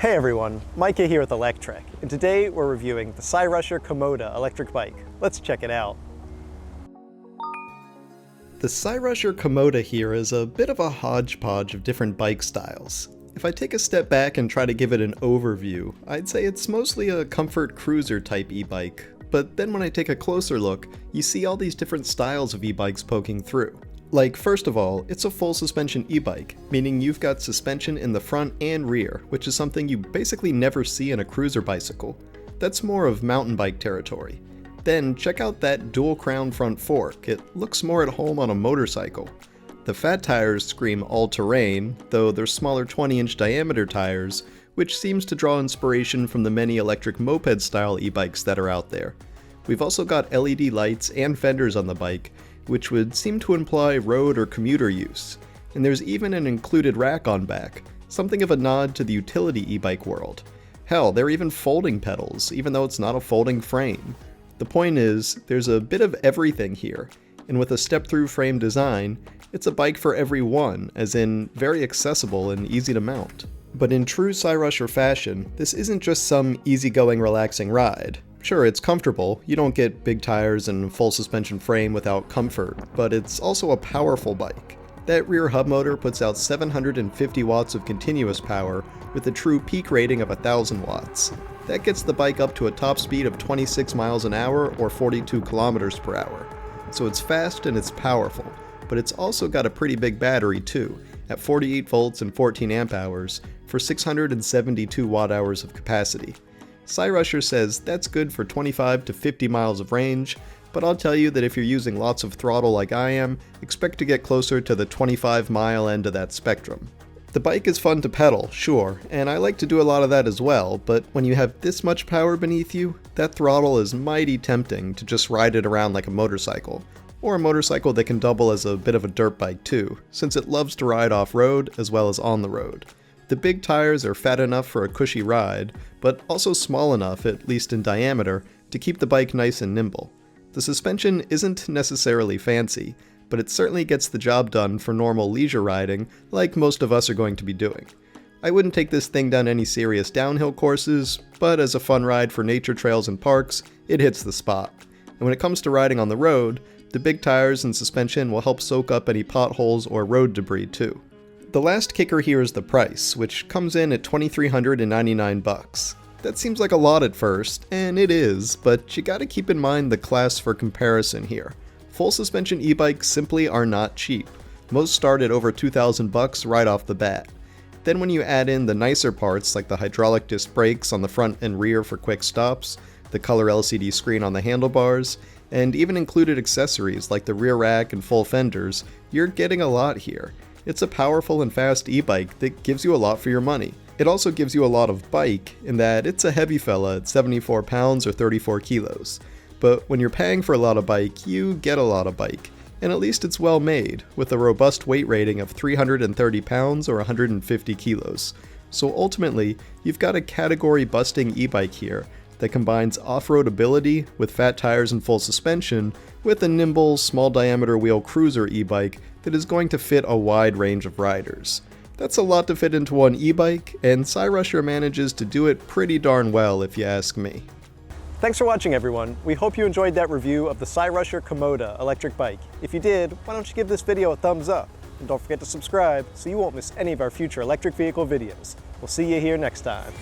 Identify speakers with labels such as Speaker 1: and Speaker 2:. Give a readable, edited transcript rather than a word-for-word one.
Speaker 1: Hey everyone, Micah here with Electrek, and today we're reviewing the Cyrusher Kommoda electric bike. Let's check it out. The Cyrusher Kommoda here is a bit of a hodgepodge of different bike styles. If I take a step back and try to give it an overview, I'd say it's mostly a comfort cruiser type e-bike, but then when I take a closer look, you see all these different styles of e-bikes poking through. Like, first of all, it's a full suspension e-bike, meaning you've got suspension in the front and rear, which is something you basically never see in a cruiser bicycle. That's more of mountain bike territory. Then check out that dual crown front fork, it looks more at home on a motorcycle. The fat tires scream all-terrain, though they're smaller 20-inch diameter tires, which seems to draw inspiration from the many electric moped-style e-bikes that are out there. We've also got LED lights and fenders on the bike, which would seem to imply road or commuter use. And there's even an included rack on back, something of a nod to the utility e-bike world. Hell, there are even folding pedals, even though it's not a folding frame. The point is, there's a bit of everything here, and with a step-through frame design, it's a bike for everyone, as in very accessible and easy to mount. But in true Cyrusher fashion, this isn't just some easygoing, relaxing ride. Sure, it's comfortable, you don't get big tires and full suspension frame without comfort, but it's also a powerful bike. That rear hub motor puts out 750 watts of continuous power with a true peak rating of 1000 watts. That gets the bike up to a top speed of 26 miles an hour or 42 kilometers per hour. So it's fast and it's powerful, but it's also got a pretty big battery too, at 48 volts and 14 amp hours for 672 watt hours of capacity. Cyrusher says that's good for 25 to 50 miles of range, but I'll tell you that if you're using lots of throttle like I am, expect to get closer to the 25-mile end of that spectrum. The bike is fun to pedal, sure, and I like to do a lot of that as well, but when you have this much power beneath you, that throttle is mighty tempting to just ride it around like a motorcycle, or a motorcycle that can double as a bit of a dirt bike too, since it loves to ride off-road as well as on the road. The big tires are fat enough for a cushy ride, but also small enough, at least in diameter, to keep the bike nice and nimble. The suspension isn't necessarily fancy, but it certainly gets the job done for normal leisure riding, like most of us are going to be doing. I wouldn't take this thing down any serious downhill courses, but as a fun ride for nature trails and parks, it hits the spot. And when it comes to riding on the road, the big tires and suspension will help soak up any potholes or road debris too. The last kicker here is the price, which comes in at $2,399. That seems like a lot at first, and it is, but you gotta keep in mind the class for comparison here. Full suspension e-bikes simply are not cheap. Most start at over $2,000 right off the bat. Then when you add in the nicer parts like the hydraulic disc brakes on the front and rear for quick stops, the color LCD screen on the handlebars, and even included accessories like the rear rack and full fenders, you're getting a lot here. It's a powerful and fast e-bike that gives you a lot for your money. It also gives you a lot of bike in that it's a heavy fella at 74 pounds or 34 kilos. But when you're paying for a lot of bike, you get a lot of bike. And at least it's well made, with a robust weight rating of 330 pounds or 150 kilos. So ultimately, you've got a category-busting e-bike here that combines off-road ability with fat tires and full suspension with a nimble, small-diameter wheel cruiser e-bike that is going to fit a wide range of riders. That's a lot to fit into one e-bike, and Cyrusher manages to do it pretty darn well if you ask me. Thanks for watching everyone. We hope you enjoyed that review of the Cyrusher Kommoda electric bike. If you did, why don't you give this video a thumbs up? And don't forget to subscribe so you won't miss any of our future electric vehicle videos. We'll see you here next time.